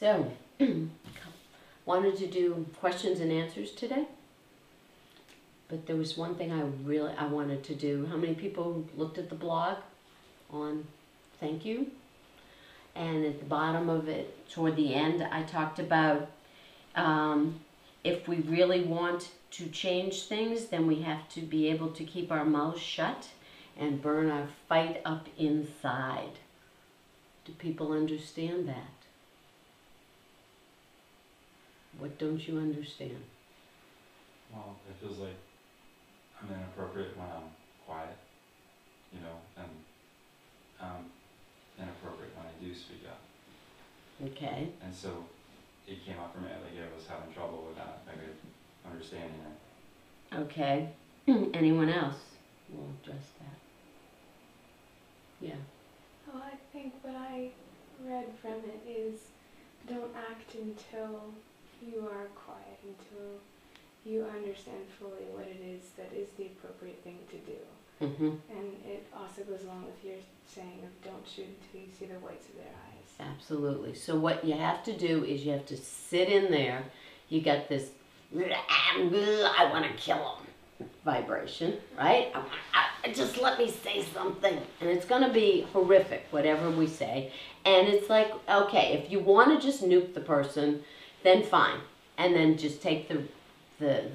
So, wanted to do questions and answers today, but there was one thing I wanted to do. How many people looked at the blog on thank you? And at the bottom of it, toward the end, I talked about if we really want to change things, then we have to be able to keep our mouths shut and burn our fight up inside. Do people understand that? What don't you understand? Well, it feels like I'm inappropriate when I'm quiet, you know, and I'm inappropriate when I do speak up. Okay. And so it came up for me, like I was having trouble with that, like understanding it. Okay. Anyone else will address that? Yeah. Well, I think what I read from it is don't act until you are quiet, until you understand fully what it is that is the appropriate thing to do. Mm-hmm. And it also goes along with your saying of don't shoot until you see the whites of their eyes. Absolutely. So what you have to do is you have to sit in there. You got this, I want to kill him vibration, right? Just let me say something. And it's going to be horrific, whatever we say. And it's like, okay, if you want to just nuke the person, then fine. And then just take the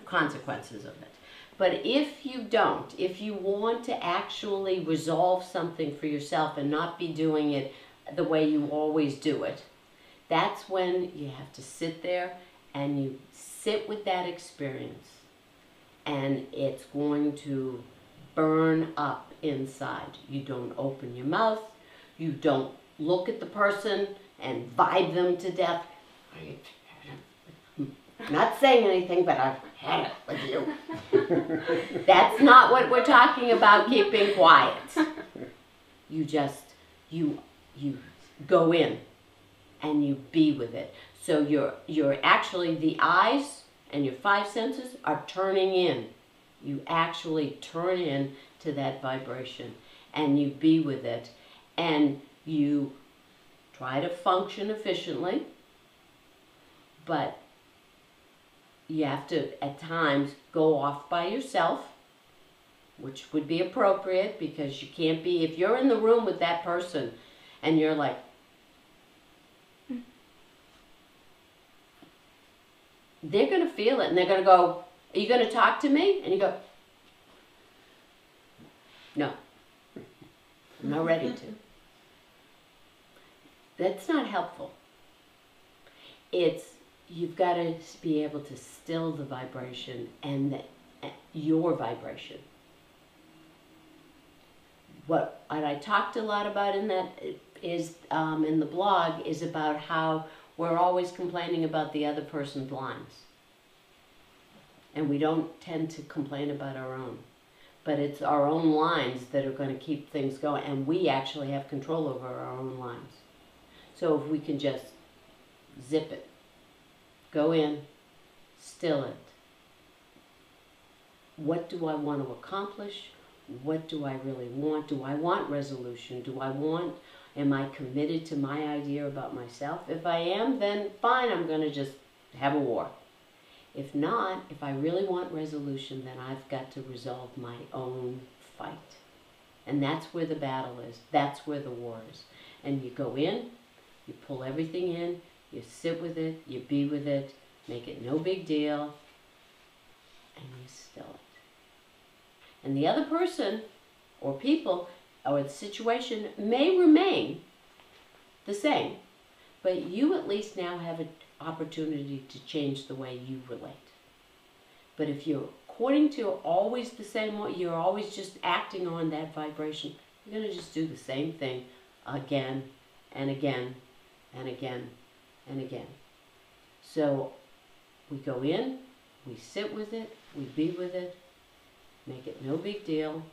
consequences of it. But if you don't, if you want to actually resolve something for yourself and not be doing it the way you always do it, that's when you have to sit there and you sit with that experience. And it's going to burn up inside. You don't open your mouth. You don't look at the person and vibe them to death. I'm not saying anything, but I've had it with you. That's not what we're talking about, keeping quiet. You just, you go in and you be with it. So you're actually, the eyes and your five senses are turning in. You actually turn in to that vibration and you be with it and you try to function efficiently, but you have to, at times, go off by yourself, which would be appropriate because you can't be, if you're in the room with that person and you're like, they're going to feel it and they're going to go, are you going to talk to me? And you go, no, I'm not ready to. That's not helpful. You've got to be able to still the vibration and your vibration. What I talked a lot about in that is in the blog is about how we're always complaining about the other person's lines. And we don't tend to complain about our own. But it's our own lines that are going to keep things going. And we actually have control over our own lines. So if we can just zip it, go in, still it. What do I want to accomplish? What do I really want? Do I want resolution? Am I committed to my idea about myself? If I am, then fine, I'm going to just have a war. If not, if I really want resolution, then I've got to resolve my own fight. And that's where the battle is. That's where the war is. And you go in, you pull everything in, you sit with it, you be with it, make it no big deal, and you still it. And the other person, or people, or the situation may remain the same, but you at least now have an opportunity to change the way you relate. But if you're according to always the same way, you're always just acting on that vibration, you're going to just do the same thing again and again and again and again. So we go in, we sit with it, we be with it, make it no big deal.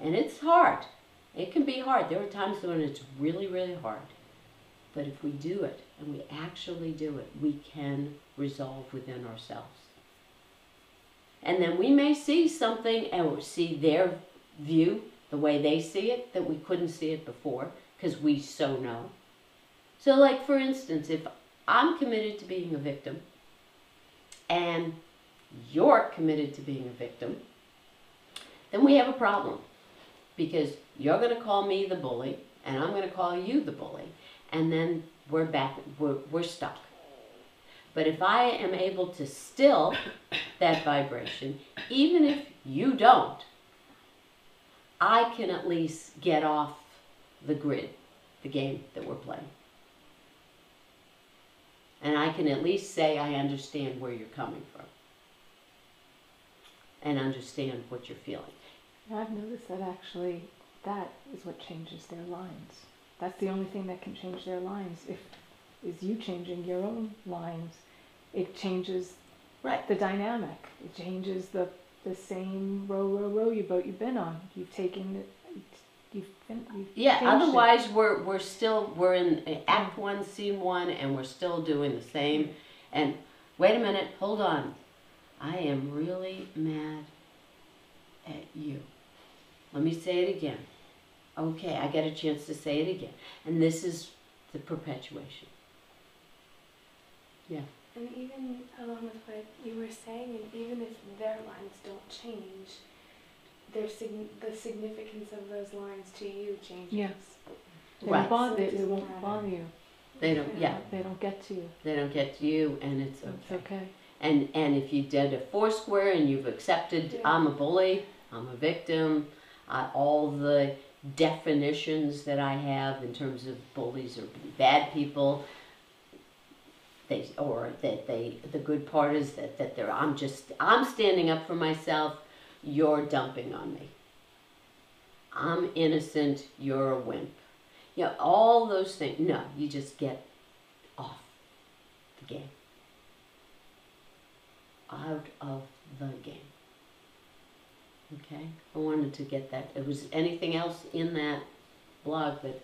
And it's hard. It can be hard. There are times when it's really, really hard. But if we do it, and we actually do it, we can resolve within ourselves. And then we may see something, or see their view, the way they see it, that we couldn't see it before, because we so know. So like for instance, if I'm committed to being a victim and you're committed to being a victim, then we have a problem, because you're going to call me the bully and I'm going to call you the bully, and then we're back, we're stuck. But if I am able to still that vibration, even if you don't, I can at least get off the grid, the game that we're playing. And I can at least say I understand where you're coming from and understand what you're feeling. I've noticed that actually that is what changes their lines. That's the only thing that can change their lines. Is you changing your own lines. It changes Right. the dynamic. It changes the same row you boat you've been on. You've taken it. You've Yeah, changed otherwise we're in Act 1, Scene 1, and we're still doing the same. And wait a minute, hold on. I am really mad at you. Let me say it again. Okay, I get a chance to say it again. And this is the perpetuation. Yeah. And even along with what you were saying, and even if their lines don't change, the significance of those lines to you changes. Yes. They Right. won't bother. So it They won't doesn't matter. bother you. They don't, yeah, They don't get to you. they don't get to you, and it's It's okay. okay. And if you did a foursquare and you've accepted, Yeah. I'm a bully, I'm a victim, all the definitions that I have in terms of bullies or bad people, the good part is that they're, I'm standing up for myself, you're dumping on me. I'm innocent, you're a wimp. You know, all those things. No, you just get off the game. Out of the game. Okay? I wanted to get that. Was anything else in that blog that,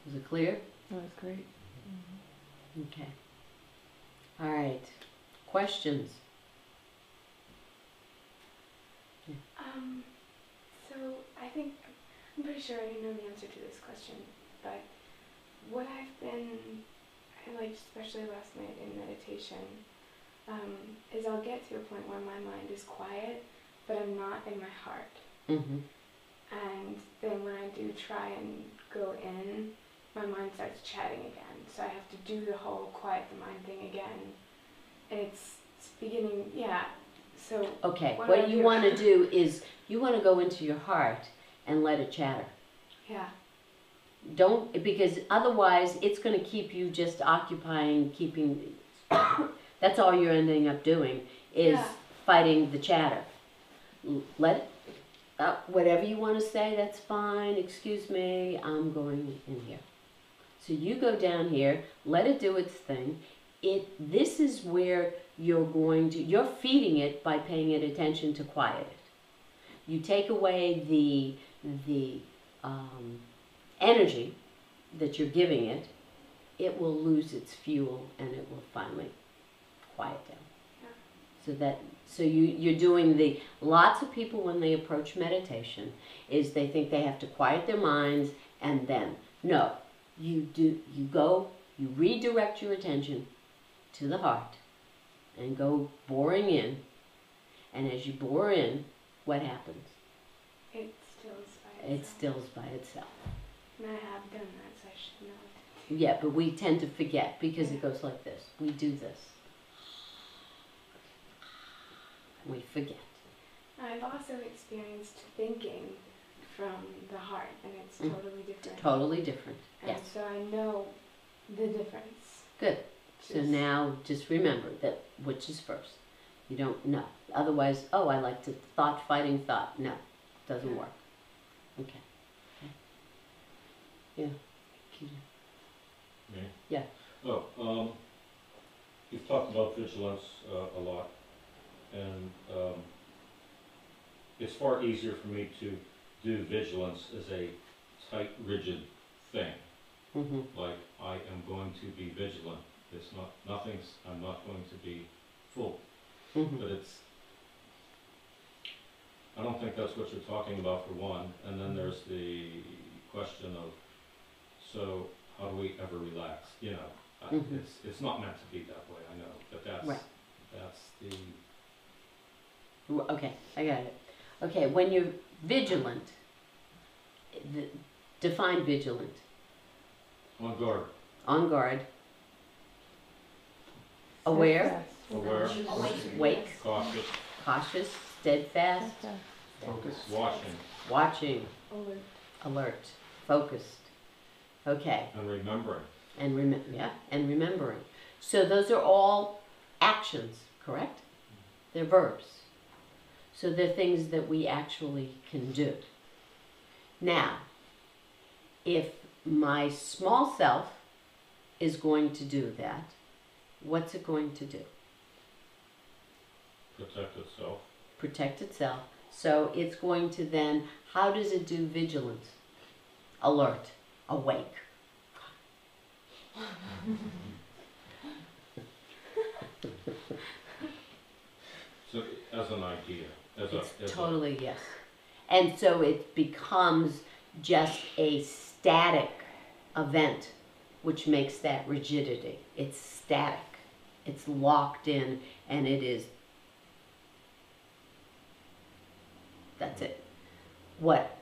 was it clear? That was great. Okay. All right. Questions? So I think, I'm pretty sure I already know the answer to this question, but what I've been, I like, especially last night in meditation, is I'll get to a point where my mind is quiet, but I'm not in my heart. Mm-hmm. And then when I do try and go in, my mind starts chatting again. So I have to do the whole quiet the mind thing again. And it's beginning, yeah. So Okay, what what do I you do? want to do is you want to go into your heart and let it chatter. yeah, Don't, because otherwise it's going to keep you just occupying, keeping, that's all you're ending up doing is Yeah. fighting the chatter. Let whatever you want to say, that's fine, excuse me, I'm going in here. So you go down here, let it do its thing. This is where you're feeding it by paying it attention to quiet it. You take away the energy that you're giving it, it will lose its fuel and it will finally quiet down. Yeah. So you're doing lots of people when they approach meditation is they think they have to quiet their minds and then, no, you redirect your attention to the heart and go boring in, and as you bore in, what happens? it stills by itself. It stills by itself. And I have done that, so I should know what to do. Yeah, but we tend to forget because it goes like this. We do this. We forget. I've also experienced thinking from the heart, and it's totally different. Totally different. And Yes. so I know the difference. Good. So Just- now just remember that which is first. You don't know. Otherwise, oh, I like to fighting thought. No, doesn't work. Okay. Yeah. Me? Yeah. Oh, you've talked about vigilance a lot, and it's far easier for me to do vigilance as a tight, rigid thing. Mm-hmm. Like, I am going to be vigilant. It's not, I'm not going to be full. Mm-hmm. But I don't think that's what you're talking about for one. And then there's the question of, so how do we ever relax? You know, Mhm. it's not meant to be that way, I know, but Right. that's the, Okay, I got it. Okay, when you're vigilant, define vigilant. on guard, On guard. Aware, Steadfast. aware, wake, cautious, cautious, steadfast, Steadfast. watching, watching, Alert. alert, focused. Okay, and remembering. and and remembering. So those are all actions, correct? They're verbs. So they're things that we actually can do. Now, if my small self is going to do that, what's it going to do? Protect itself. Protect itself. So it's going to then, how does it do vigilance? Alert, awake. So, as an idea, It's totally, yes. And so it becomes just a static event, which makes that rigidity. It's static. It's locked in, and it is. That's it. What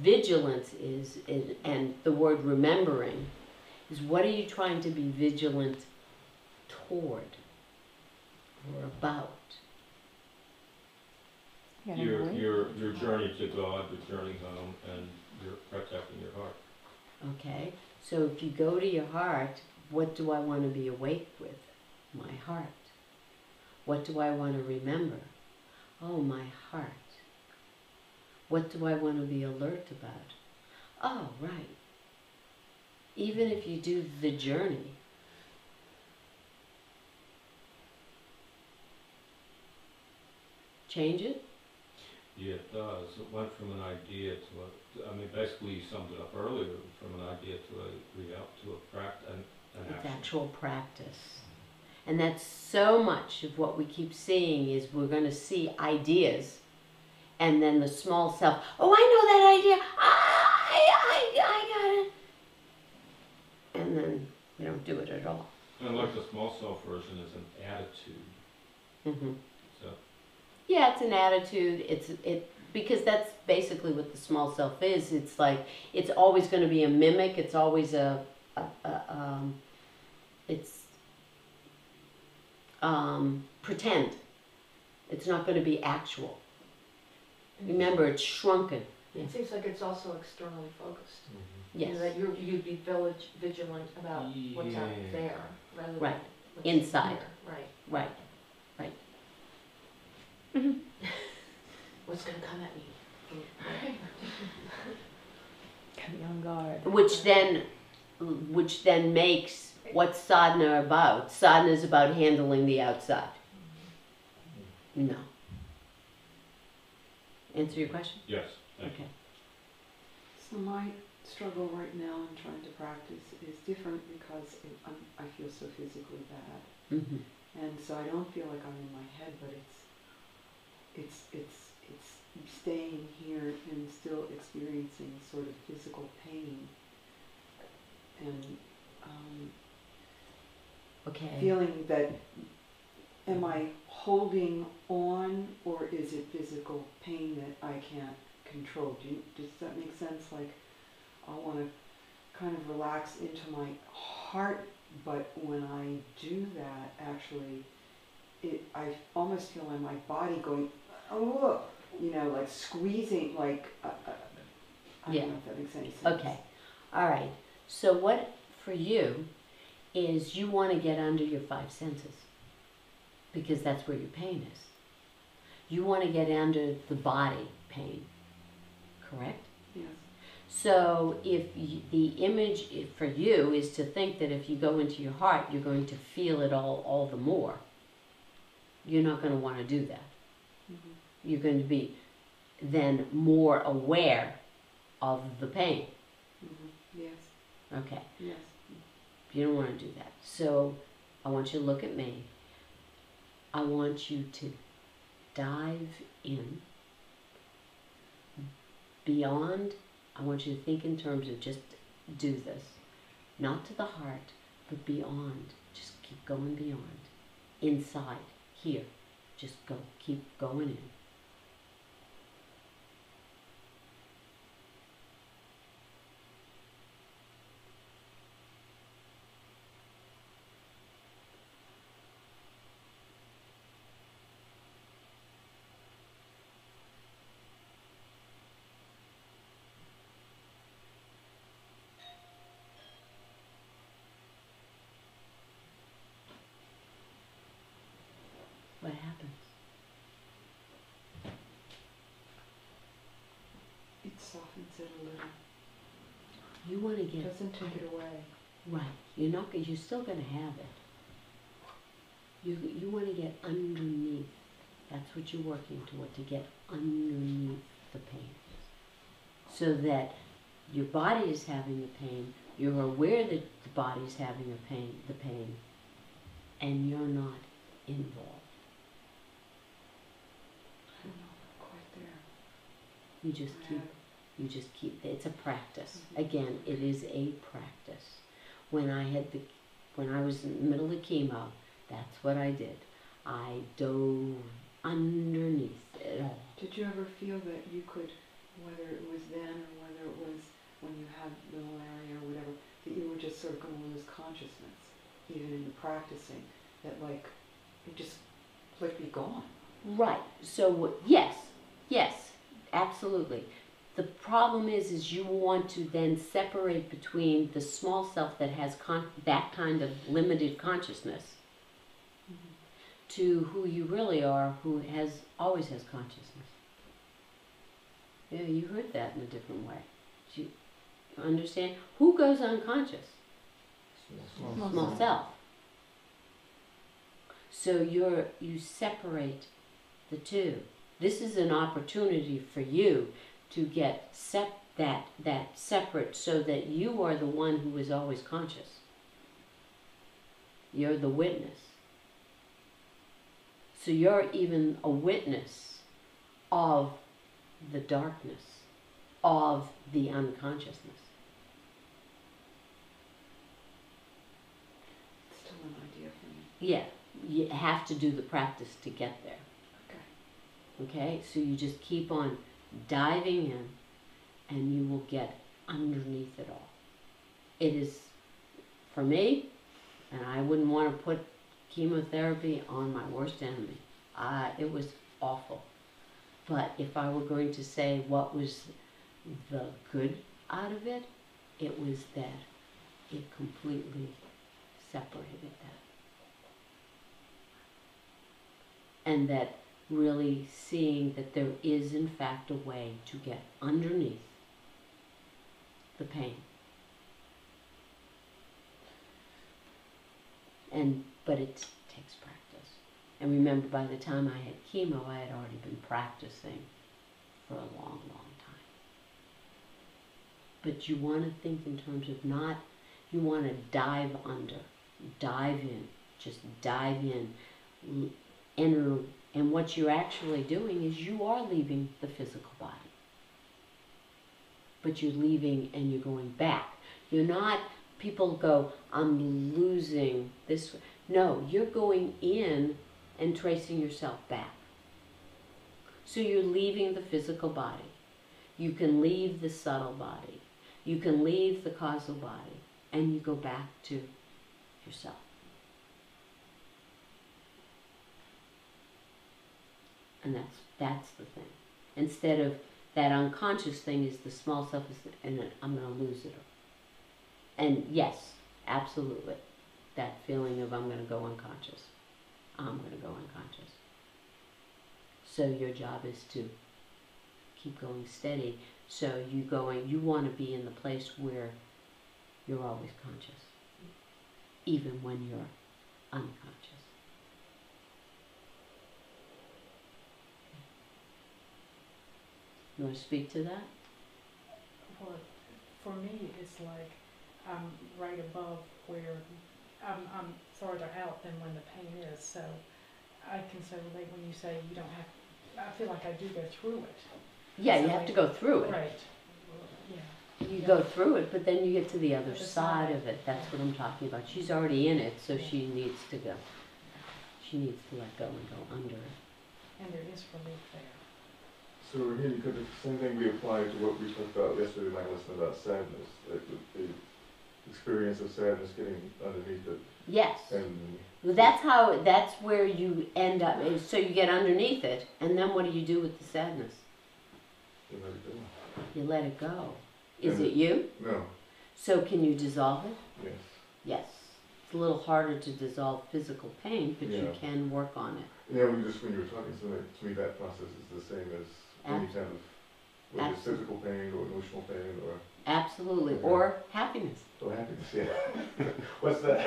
vigilance is, and the word remembering, is what are you trying to be vigilant toward or about? Yeah, your journey to God, your journey home, and you're protecting your heart. Okay, so if you go to your heart, what do I want to be awake with? My heart. What do I want to remember? Oh, my heart. What do I want to be alert about? Oh, right. Even if you do the journey, change it? Yeah, it does. It went from an idea to a, I mean, basically you summed it up earlier, from an idea to a an It's action. actual practice. And that's so much of what we keep seeing is we're going to see ideas and then the small self, oh, I know that idea. I got it. And then we don't do it at all. And like the small self version is an attitude. Mm-hmm. So Yeah, it's an attitude. Because that's basically what the small self is. It's like it's always going to be a mimic. It's always pretend. It's not going to be actual. Remember, it's shrunken. It seems like it's also externally focused. Yes. You know, that you'd be vigilant about what's out Yeah. there rather than Right. what's Inside. here. Right. Right. What's going to come at me? Gotta be on guard. Which then makes what's sadhana about? Sadhana is about handling the outside. No. Answer your question? yes, thank you. Okay. So my struggle right now in trying to practice is different because I feel so physically bad, Mm-hmm. and so I don't feel like I'm in my head, but it's staying here and still experiencing sort of physical pain, and Okay. feeling that am I holding on, or is it physical pain that I can't control? Does that make sense? Like, I want to kind of relax into my heart, but when I do that, actually, I almost feel in my body going, oh, you know, like squeezing, like, I Yeah. don't know if that makes any sense. Okay. All right. So what for you is you want to get under your five senses because that's where your pain is. You want to get under the body pain, correct? Yes. So if the image for you is to think that if you go into your heart, you're going to feel it all the more. You're not going to want to do that. Mm-hmm. You're going to be then more aware of the pain. Mm-hmm. Yes. Okay. Yes. You don't want to do that. So I want you to look at me. I want you to dive in beyond I want you to think in terms of just do this. Not to the heart, but beyond. Just keep going beyond. Inside, here. Just go, keep going in. What happens? It softens it a little. You want to get Doesn't take it away. right. You're still going to have it. You want to get underneath. That's what you're working toward, to get underneath the pain. So that your body is having the pain, you're aware that the body's having the pain, and you're not involved. I don't know if I'm quite there. You just keep, it's a practice. Again, it is a practice. When I was in the middle of chemo, that's what I did. I dove underneath it all. Did you ever feel that you could, whether it was then or whether it was when you had the malaria or whatever, that you were just sort of going to lose consciousness, even in the practicing, that like, you just like be gone? Right. So yes, absolutely. The problem is you want to then separate between the small self that has that kind of limited consciousness to who you really are, who always has consciousness. Yeah, you heard that in a different way. Do you understand? Who goes unconscious? Small self. So you separate the two. This is an opportunity for you to get that separate, so that you are the one who is always conscious. You're the witness. So you're even a witness of the darkness, of the unconsciousness. It's still an idea for me. Yeah, you have to do the practice to get there. Okay, so you just keep on diving in, and you will get underneath it all. It is, for me, and I wouldn't want to put chemotherapy on my worst enemy. It was awful. But if I were going to say what was the good out of it, it was that it completely separated that. And that really seeing that there is in fact a way to get underneath the pain. But it takes practice. And remember, by the time I had chemo, I had already been practicing for a long, long time. But you want to think in terms of you want to dive under, dive in, just dive in, enter. And what you're actually doing is you are leaving the physical body. But you're leaving and you're going back. You're not, people go, I'm losing this. No, you're going in and tracing yourself back. So you're leaving the physical body. You can leave the subtle body. You can leave the causal body. And you go back to yourself. And that's the thing. Instead of that unconscious thing is the small self, and I'm going to lose it. And yes, absolutely, that feeling of I'm going to go unconscious. I'm going to go unconscious. So your job is to keep going steady. So you want to be in the place where you're always conscious, even when you're unconscious. You want to speak to that? Well, for me, it's like I'm right above where I'm farther out than when the pain is. So I can so relate when you say you don't have. I feel like I do go through it. Yeah, So you have to go through it. Right. Yeah. You go through it, but then you get to the other Other side side. of it. That's what I'm talking about. She's already in it, so she needs to go. She needs to let go and go under it. And there is relief there. So Rohini, could the same thing be applied to what we talked about yesterday, my lesson about sadness, like the experience of sadness getting underneath it, Yes. and That's where you end up. So you get underneath it, and then what do you do with the sadness? you let it go. You let it go. Is And it you? No, So can you dissolve it? yes. Yes. It's a little harder to dissolve physical pain, but you Yeah. can work on it. Yeah, when you were talking, so that, to me that process is the same as any kind of, whether it's Absolutely. physical pain or emotional pain Absolutely. Okay. or happiness. or happiness, yeah. What's that?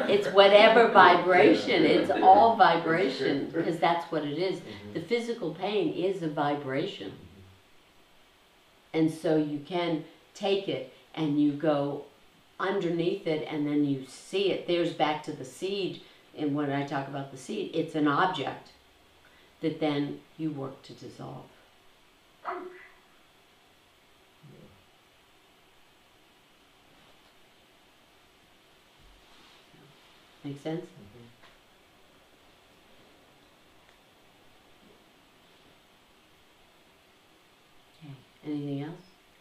It's whatever vibration. It's all vibration, because that's what it is. The physical pain is a vibration. And so you can take it and you go underneath it, and then you see it. There's back to the seed. And when I talk about the seed, it's an object that then you work to dissolve. Make sense? Okay. Anything else?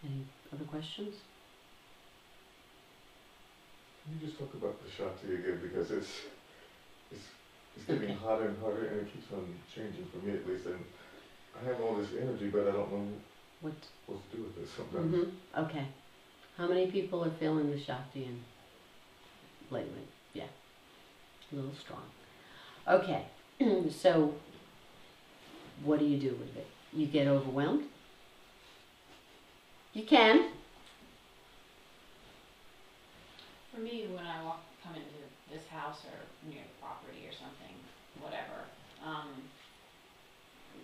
Any other questions? Can you just talk about the Shakti again, because it's getting Okay. hotter and hotter, and it keeps on changing for me at least. And I have all this energy, but I don't know What? what to do with it sometimes. Okay. How many people are feeling the Shakti in lately? Yeah. A little strong. Okay. So, what do you do with it? You get overwhelmed? You can. For me, when I come into this house or near the property or something, whatever,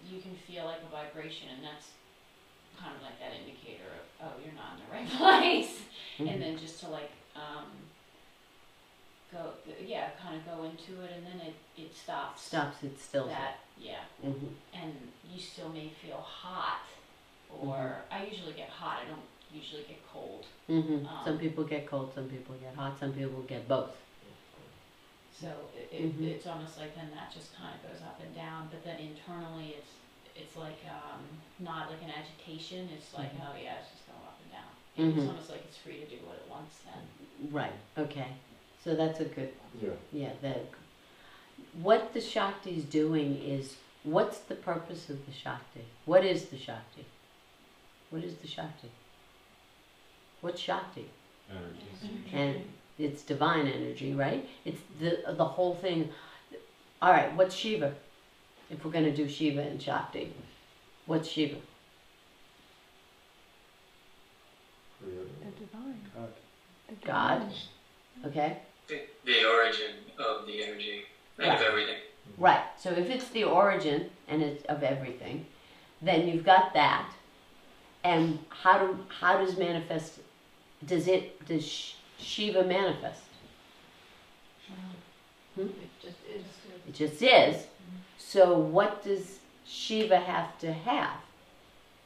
you can feel like a vibration, and that's kind of like that indicator of, oh, you're not in the right place. And then just to like, kind of go into it, and then it stops. Stops, it stills That, yeah. it. Mm-hmm. And you still may feel hot, or I usually get hot, I don't usually get cold. Mm-hmm. Some people get cold, some people get hot, some people get both. So it's almost like then that just kind of goes up and down, but then internally it's like not like an agitation. It's like oh yeah, it's just going up and down. And it's almost like it's free to do what it wants then. Right. Okay. So that's a good. Yeah. Yeah. What the Shakti is doing is, what's the purpose of the Shakti? What is the Shakti? What is the Shakti? What's Shakti? Energy. And it's divine energy, right? It's the whole thing. All right, what's Shiva? If we're going to do Shiva and Shakti, what's Shiva? The divine. The God. divine. Okay? The origin of the energy and of everything. Right. So if it's the origin and it's of everything, then you've got that. And how does manifest? Does Shiva manifest? It just is. It just is. So what does Shiva have to have?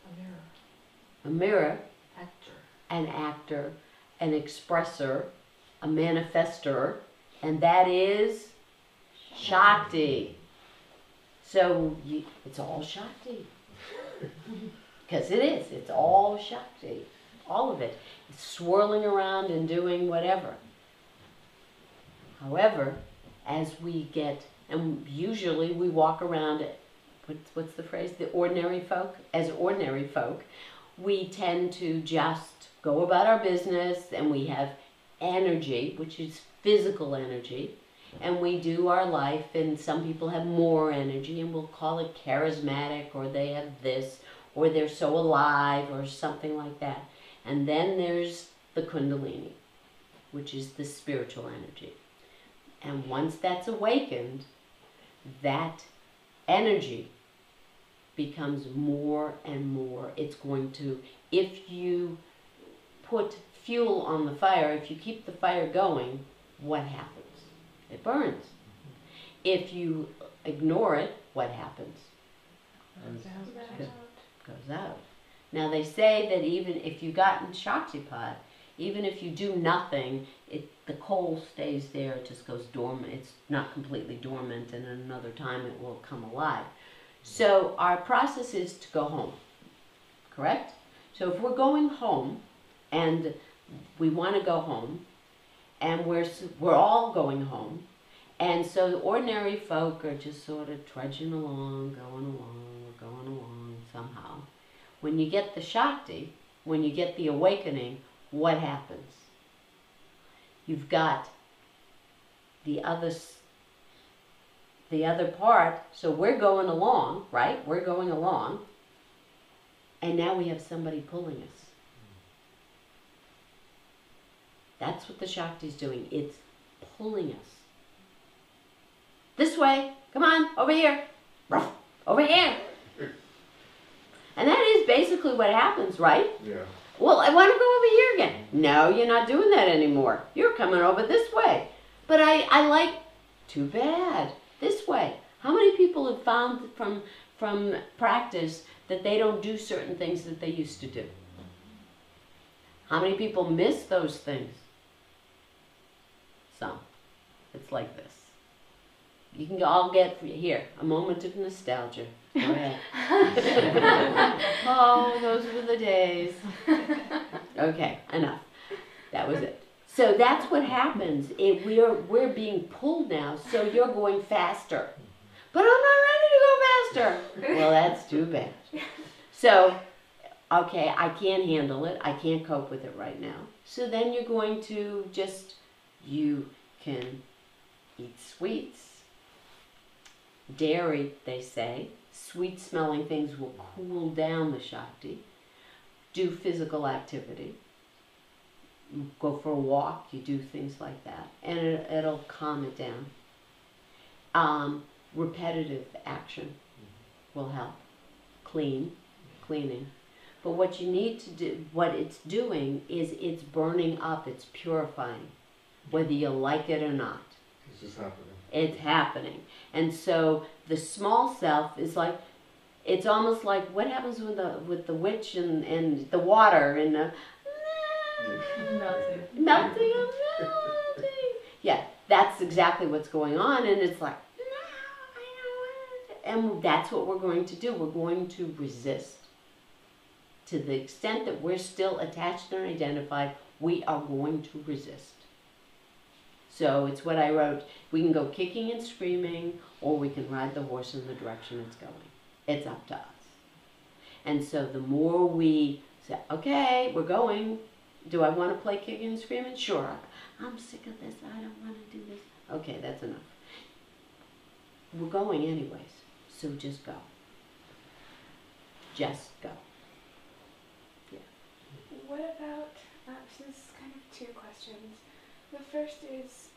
A mirror. A mirror, Actor. an actor, an expressor, a manifester, and that is Shakti. So it's all Shakti. Because it is. It's all Shakti. All of it. It's swirling around and doing whatever. However, as we get, and usually we walk around, what's the phrase? The ordinary folk. As ordinary folk, we tend to just go about our business, and we have energy, which is physical energy, and we do our life, and some people have more energy, and we'll call it charismatic, or they have this, or they're so alive, or something like that. And then there's the Kundalini, which is the spiritual energy. And once that's awakened, that energy becomes more and more. It's going to, if you put fuel on the fire, if you keep the fire going, what happens? It burns. If you ignore it, what happens? Goes out. Now they say that even if you got in Shaktipat, even if you do nothing, the coal stays there, it just goes dormant. It's not completely dormant, and at another time it will come alive. So our process is to go home, correct? So if we're going home, and we want to go home, and we're all going home, and so the ordinary folk are just sort of trudging along, going along somehow. When you get the Shakti, when you get the awakening, what happens? You've got the other part, so we're going along, right? We're going along, and now we have somebody pulling us. That's what the Shakti's doing. It's pulling us. This way, come on, over here, over here. And that is basically what happens, right? Yeah. Well, I want to go over here again. No, you're not doing that anymore. You're coming over this way. But I like, too bad, this way. How many people have found from practice that they don't do certain things that they used to do? How many people miss those things? Some. It's like this. You can all get, here, a moment of nostalgia. Go ahead. Oh, those were the days. Okay, enough. That was it. So that's what happens. We're being pulled now, so you're going faster. But I'm not ready to go faster. Well, that's too bad. So, okay, I can't handle it. I can't cope with it right now. So then you're going to you can eat sweets. Dairy, they say. Sweet-smelling things will cool down the Shakti. Do physical activity. Go for a walk. You do things like that. And it'll calm it down. Repetitive action will help. Cleaning. But what you need to do, what it's doing is it's burning up, it's purifying, whether you like it or not. It's just happening. It's happening. And so the small self is like, it's almost like what happens with the witch and the water and the melting. Yeah, that's exactly what's going on, and it's like, and that's what we're going to do. We're going to resist. To the extent that we're still attached and identified, we are going to resist. So it's what I wrote. We can go kicking and screaming, or we can ride the horse in the direction it's going. It's up to us. And so the more we say, okay, we're going. Do I want to play kicking and screaming? Sure. I'm sick of this. I don't want to do this. Okay, that's enough. We're going anyways. So just go. Just go. Yeah. What about, this is kind of two questions. The first is,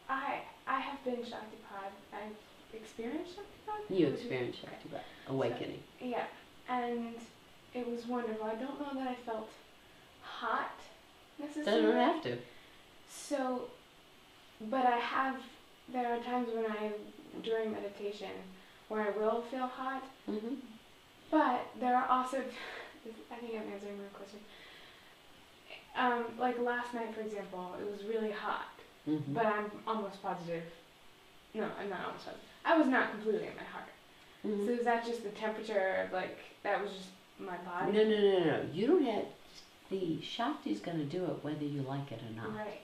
I have been Shaktipat. I've experienced Shaktipat. You experienced Shaktipat, awakening. So, yeah, and it was wonderful. I don't know that I felt hot necessarily. Doesn't have to. So, but there are times when during meditation, where I will feel hot. Mm-hmm. But there are also, I think I'm answering my question. Like last night, for example, it was really hot. Mm-hmm. But I'm almost positive. No, I'm not almost positive. I was not completely in my heart. Mm-hmm. So is that just the temperature? Like that was just my body? No. You don't have. The Shakti's going to do it whether you like it or not. Right.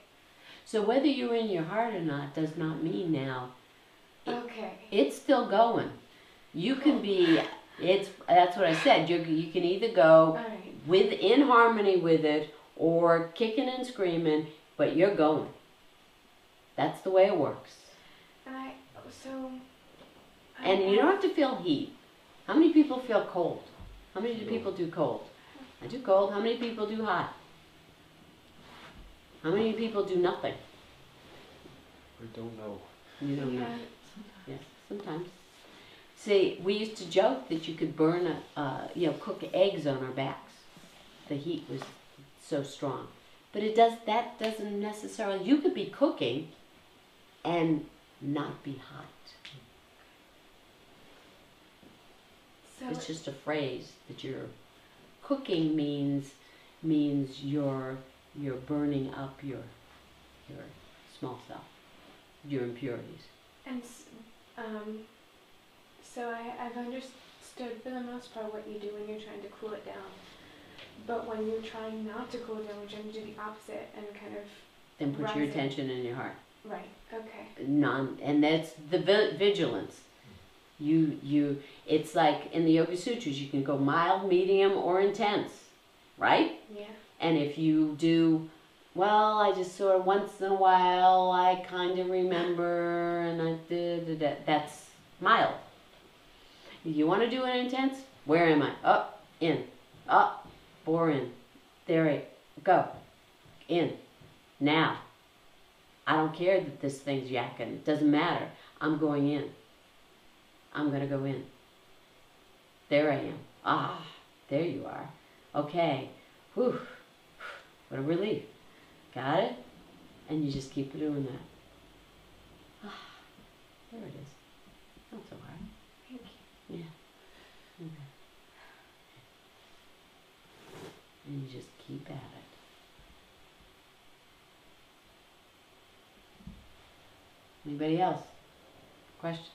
So whether you're in your heart or not does not mean now. Okay. It's still going. You can be. That's what I said. You can either go in harmony with it or kicking and screaming, but you're going. That's the way it works. And you don't have to feel heat. How many people feel cold? How many people do cold? I do cold. How many people do hot? How many people do nothing? We don't know. You don't know. Yes, sometimes. See, we used to joke that you could burn cook eggs on our backs. The heat was so strong. But that doesn't necessarily, you could be cooking and not be hot. So It's just a phrase that you're cooking means you're burning up your small self, your impurities. And so I've understood for the most part what you do when you're trying to cool it down. But when you're trying not to cool it down, we're trying to do the opposite and kind of Then put rise your it. attention in your heart. Right. Okay. And that's the vigilance. It's like in the Yoga Sutras, you can go mild, medium, or intense, right? Yeah. And if you do, well, I just sort of once in a while, I kind of remember, and I did that. That's mild. If you want to do an intense, where am I? Up, in, up, 4 in, there, 8, go, in, now. I don't care that this thing's yakking. It doesn't matter. I'm going in. I'm going to go in. There I am. Ah, there you are. Okay. Whew. What a relief. Got it? And you just keep doing that. Ah, there it is. Not so hard. Thank you. Yeah. Okay. And you just keep at it. Anybody else? Questions?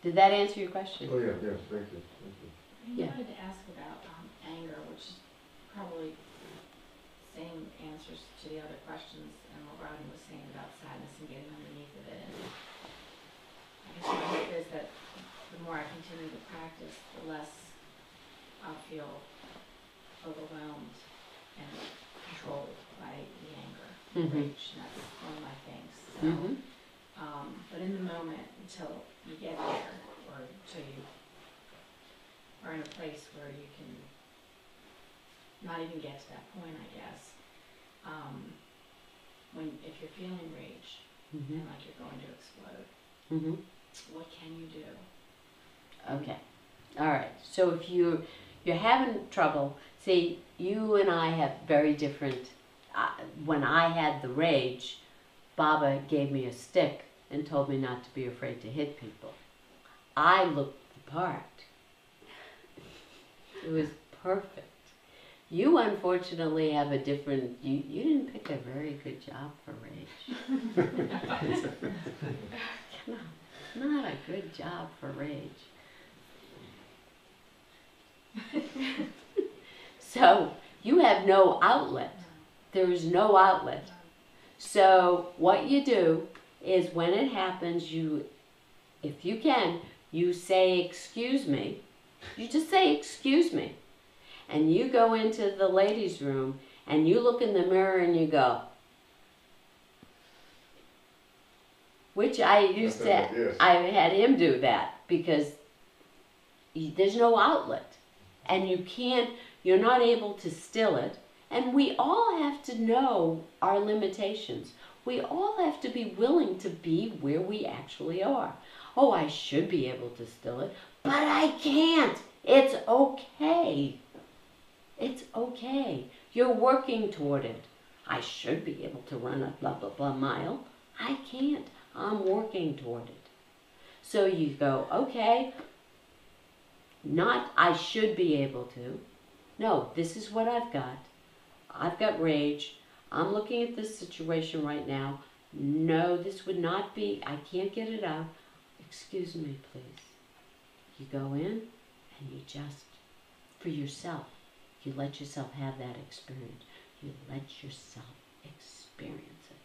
Did that answer your question? Oh, yeah, yes, thank you, thank you. I Yeah. wanted to ask about anger, which is probably same answers to the other questions and what Rodney was saying about sadness and getting underneath of it. And I guess my hope is that the more I continue to practice, the less I'll feel overwhelmed and controlled by the anger, the rage, and that's one of my things. So, but in the moment, until you get there, or until you are in a place where you can not even get to that point, I guess, if you're feeling rage and like you're going to explode, what can you do? Okay. All right. So if you're having trouble, see, you and I have very different. When I had the rage, Baba gave me a stick and told me not to be afraid to hit people. I looked the part. It was perfect. You unfortunately have a different. You didn't pick a very good job for rage. Not a good job for rage. So you have no outlet. There is no outlet. So what you do is when it happens, if you can, you say, excuse me. You just say, excuse me. And you go into the ladies' room and you look in the mirror and you go, which I used to, Yes. I had him do that because there's no outlet. And you're not able to still it. And we all have to know our limitations. We all have to be willing to be where we actually are. Oh, I should be able to still it, but I can't. It's okay. It's okay. You're working toward it. I should be able to run a blah, blah, blah mile. I can't. I'm working toward it. So you go, okay, not I should be able to. No, this is what I've got. I've got rage. I'm looking at this situation right now. No, this would not be, I can't get it out. Excuse me, please. You go in and you just, for yourself, you let yourself have that experience. You let yourself experience it.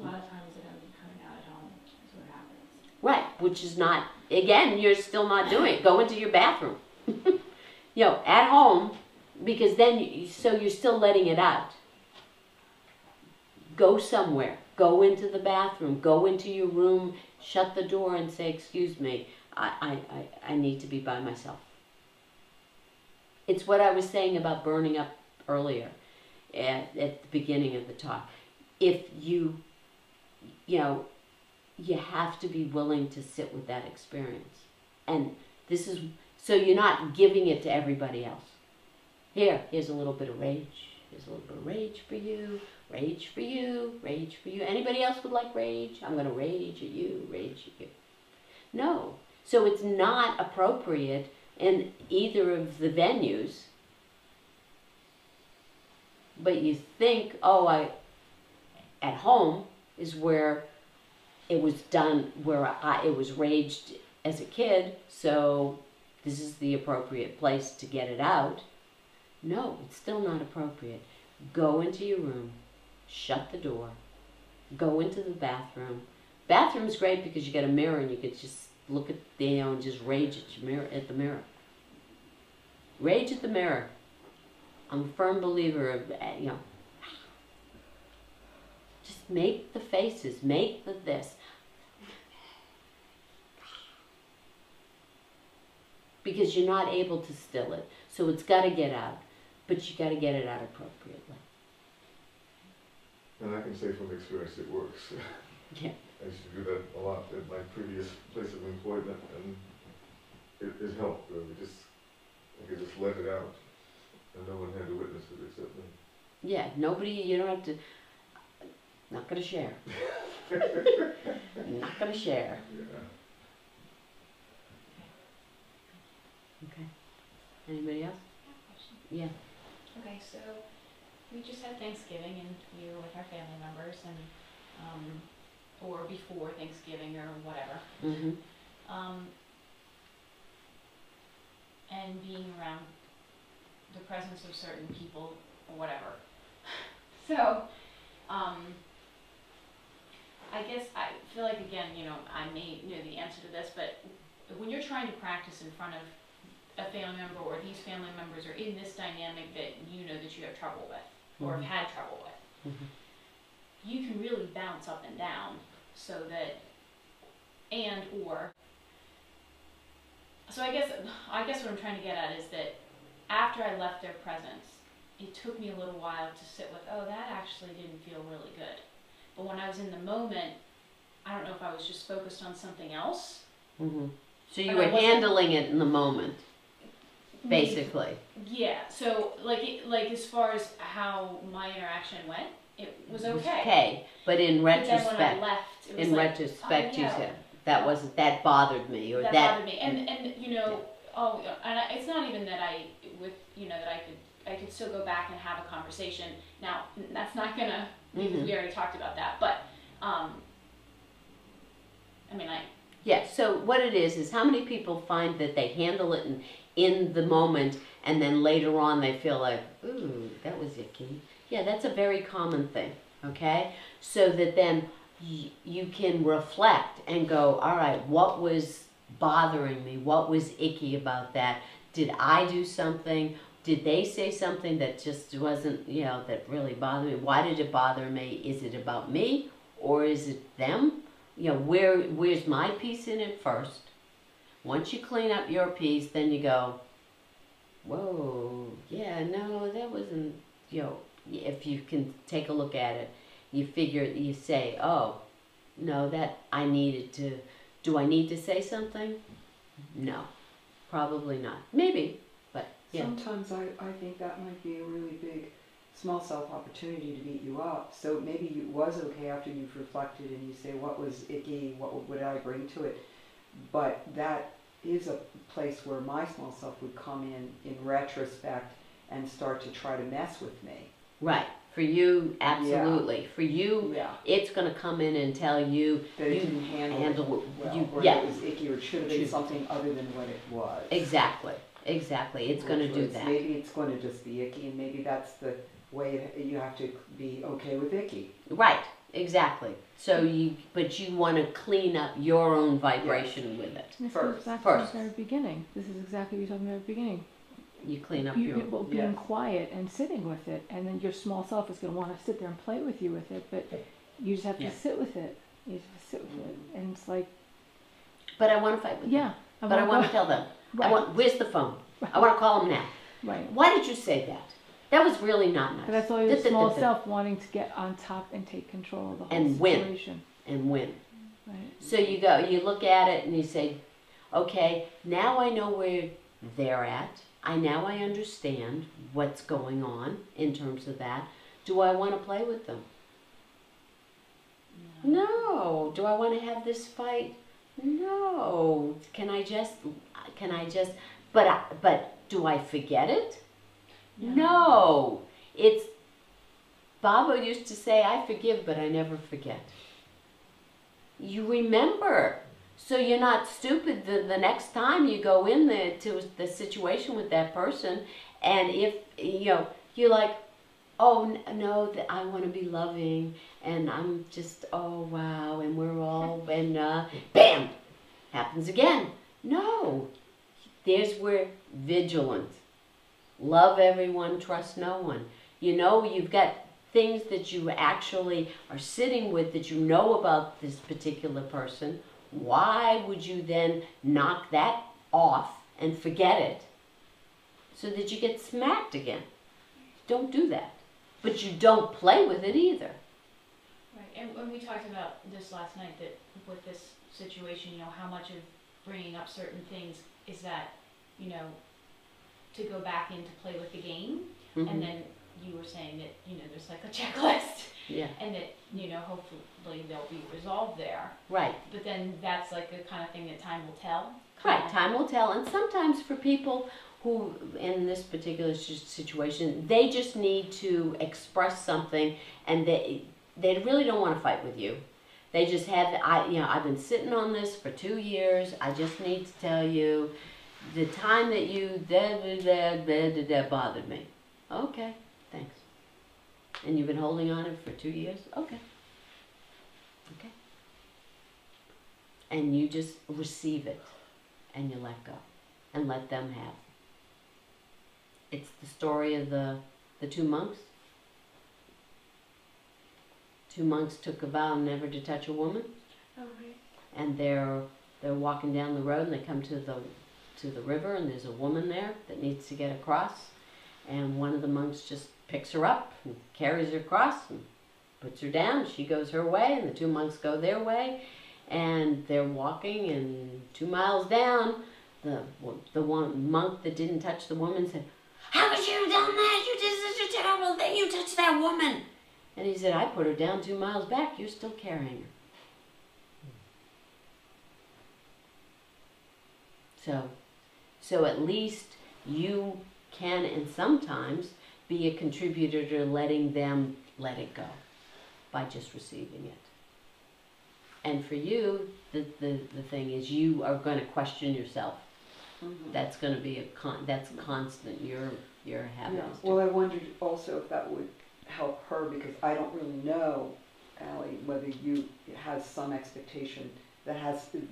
A lot of times it ends up coming out at home, is what happens. Right, which is not, again, you're still not doing it. Go into your bathroom. At home, because then, so you're still letting it out. Go somewhere. Go into the bathroom. Go into your room. Shut the door and say, excuse me, I need to be by myself. It's what I was saying about burning up earlier at the beginning of the talk. If you have to be willing to sit with that experience. And this is, so you're not giving it to everybody else. Here's a little bit of rage. Here's a little bit of rage for you. Rage for you. Rage for you. Anybody else would like rage? I'm going to rage at you. Rage at you. No. So it's not appropriate in either of the venues, but you think, oh, at home is where it was done, where it was raged as a kid, so this is the appropriate place to get it out. No, it's still not appropriate. Go into your room, shut the door, go into the bathroom. Bathroom's great because you got a mirror and you could just look at and just rage at the mirror. Rage at the mirror. I'm a firm believer of, just make the faces, make the this. Because you're not able to still it. So it's got to get out. But you got to get it out appropriately. And I can say from experience it works. Yeah. I used to do that a lot at my previous place of employment, and it helped really. I could just let it out, and no one had to witness it except me. Yeah, nobody, you don't have to, not going to share. Not going to share. Yeah. Okay. Anybody else? Yeah. Okay, so we just had Thanksgiving and we were with our family members and, or before Thanksgiving or whatever. Mm-hmm. And being around the presence of certain people or whatever. So, I guess I feel like, again, I may know the answer to this, but when you're trying to practice in front of a family member or these family members are in this dynamic that you know that you have trouble with or have had trouble with, you can really bounce up and down so that, so I guess what I'm trying to get at is that after I left their presence, it took me a little while to sit with, oh, that actually didn't feel really good. But when I was in the moment, I don't know if I was just focused on something else. Mm-hmm. So you were handling it in the moment, basically. Yeah. So like as far as how my interaction went, it was okay. Okay, but in retrospect, but then when I left, it was retrospect, oh, you said that wasn't, that bothered me, or that that bothered me, and it's not even that I could still go back and have a conversation. Now that's not gonna because we already talked about that, but yeah. So what it is how many people find that they handle it in the moment, and then later on they feel like, ooh, that was icky. Yeah, that's a very common thing. Okay, so that then you can reflect and go, all right, what was bothering me? What was icky about that? Did I do something? Did they say something that just wasn't, that really bothered me? Why did it bother me? Is it about me or is it them? Where's my piece in it first? Once you clean up your piece, then you go, whoa, yeah, no, that wasn't, if you can take a look at it, you say, oh, no, that I needed to, do I need to say something? No, probably not. Maybe, but yeah. Sometimes I think that might be a really big small self opportunity to beat you up. So maybe it was okay after you've reflected and you say, what was icky, what would I bring to it? But that is a place where my small self would come in retrospect and start to try to mess with me. Right. For you, absolutely. Yeah. For you, it's going to come in and tell you that it didn't handle it well, or that it was icky, or it should have been something other than what it was. Exactly. It's going to do that. Maybe it's going to just be icky, and maybe that's the way you have to be okay with icky. Right. Exactly. So you want to clean up your own vibration with it. This is exactly the very beginning. This is exactly what you're talking about at the beginning. You clean up being quiet and sitting with it, and then your small self is going to want to sit there and play with you with it, but you just have to sit with it. You just have to sit with it, and it's like. But I want to fight with them. Yeah. But I want to tell them. Right. Where's the phone? Right. I want to call them now. Right. Why did you say that? That was really not nice. But that's all your small self wanting to get on top and take control of the whole situation. And win. Right. So you look at it and you say, okay, now I know where they're at. Now I understand what's going on in terms of that. Do I want to play with them? No. Do I want to have this fight? No. Can I just But do I forget it? No. It's, Baba used to say, I forgive, but I never forget. You remember. So you're not stupid the next time you go in to the situation with that person, and if, you're like, oh, no, I want to be loving, and I'm just, oh, wow, and we're all, and bam, happens again. No. There's where vigilant. Love everyone, trust no one. You've got things that you actually are sitting with that you know about this particular person. Why would you then knock that off and forget it so that you get smacked again? Don't do that. But you don't play with it either. Right, and when we talked about this last night, that with this situation, how much of bringing up certain things is that, to go back in to play with the game, and then you were saying that, there's like a checklist, Yeah. and that, hopefully they'll be resolved there. Right. But then that's like the kind of thing that time will tell. Right, time will tell. And sometimes for people who, in this particular situation, they just need to express something, and they really don't want to fight with you. They just have, I've been sitting on this for 2 years. I just need to tell you, the time that you that bothered me. Okay, thanks. And you've been holding on it for 2 years? Okay. Okay. And you just receive it, and you let go, and let them have. It's the story of the 2 monks. 2 monks took a vow never to touch a woman. Oh, right. And they're walking down the road, and they come to the river, and there's a woman there that needs to get across, and one of the monks just picks her up and carries her across and puts her down. She goes her way, and the 2 monks go their way, and they're walking, and 2 miles down, the one monk that didn't touch the woman said, "How could you have done that? You did such a terrible thing. You touched that woman." And he said, "I put her down 2 miles back. You're still carrying her." So at least you can, and sometimes, be a contributor to letting them let it go by just receiving it. And for you, the thing is, you are going to question yourself. That's going to be that's constant. You're having. Yeah. Well, I wondered also if that would help her, because I don't really know, Allie, whether you has some expectation that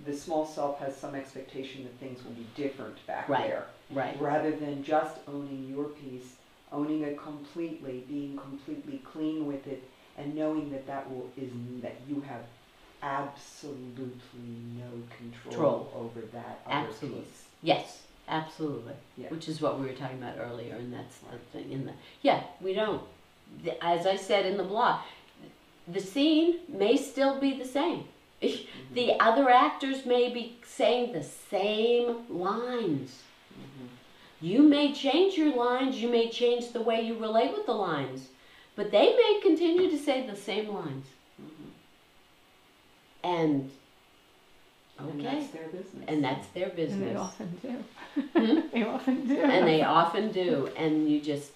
the small self has some expectation that things will be different back there. Right. Rather than just owning your piece, owning it completely, being completely clean with it, and knowing that you have absolutely no control over that other piece. Yes, absolutely. Yeah. Which is what we were talking about earlier, and that's the thing. We don't. As I said in the blog, the scene may still be the same. The other actors may be saying the same lines. You may change your lines, you may change the way you relate with the lines, but they may continue to say the same lines. And that's their business. And that's their business. And they often do. Hmm? They often do. And they often do. And you just,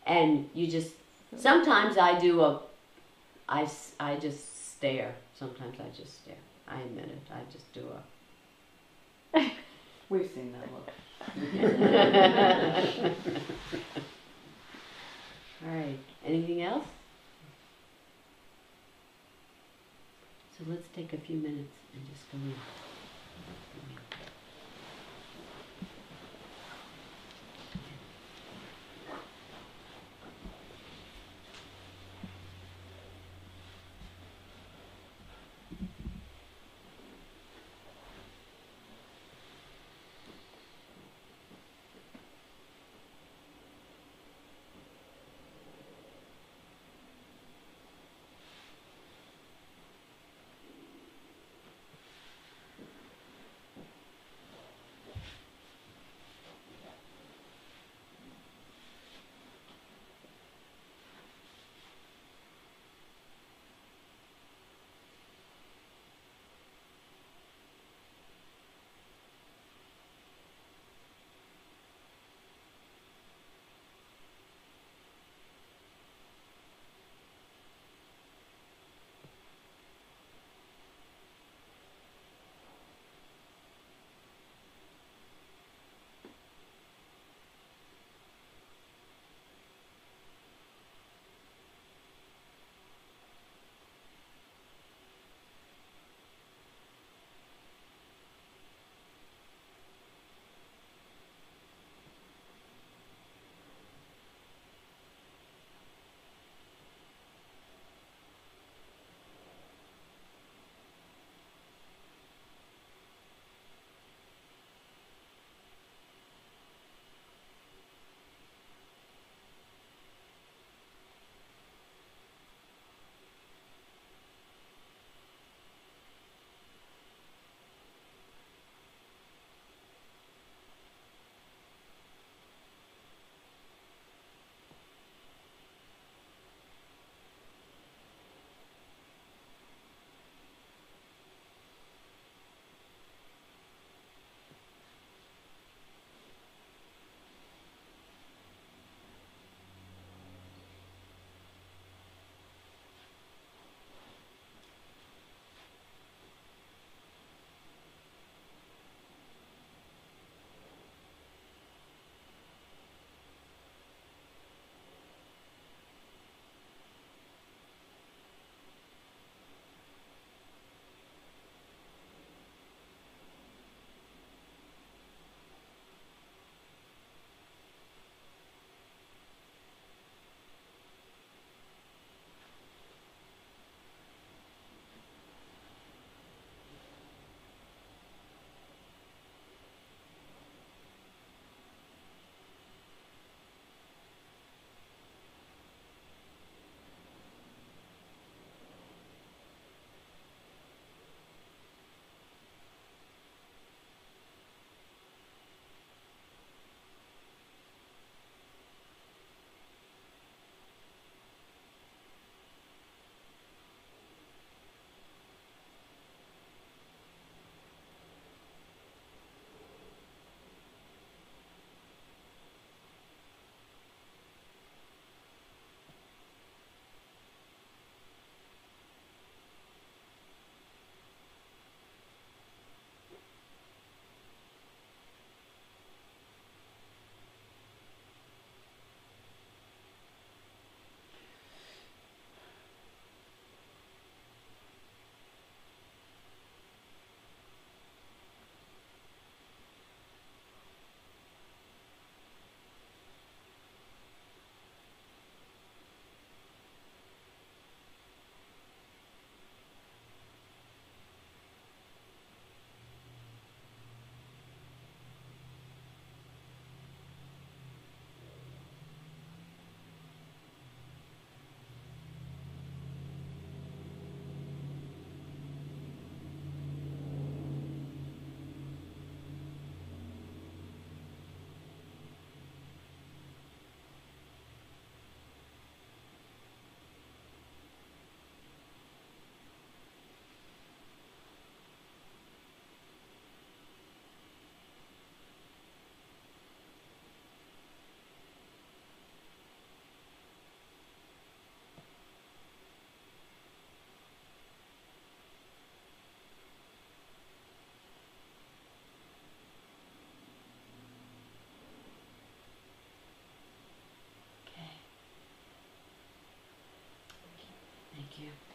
and you just, sometimes I just stare. Sometimes I just stare. I admit it. I just do We've seen that look. All right. Anything else? So let's take a few minutes and just go in. you.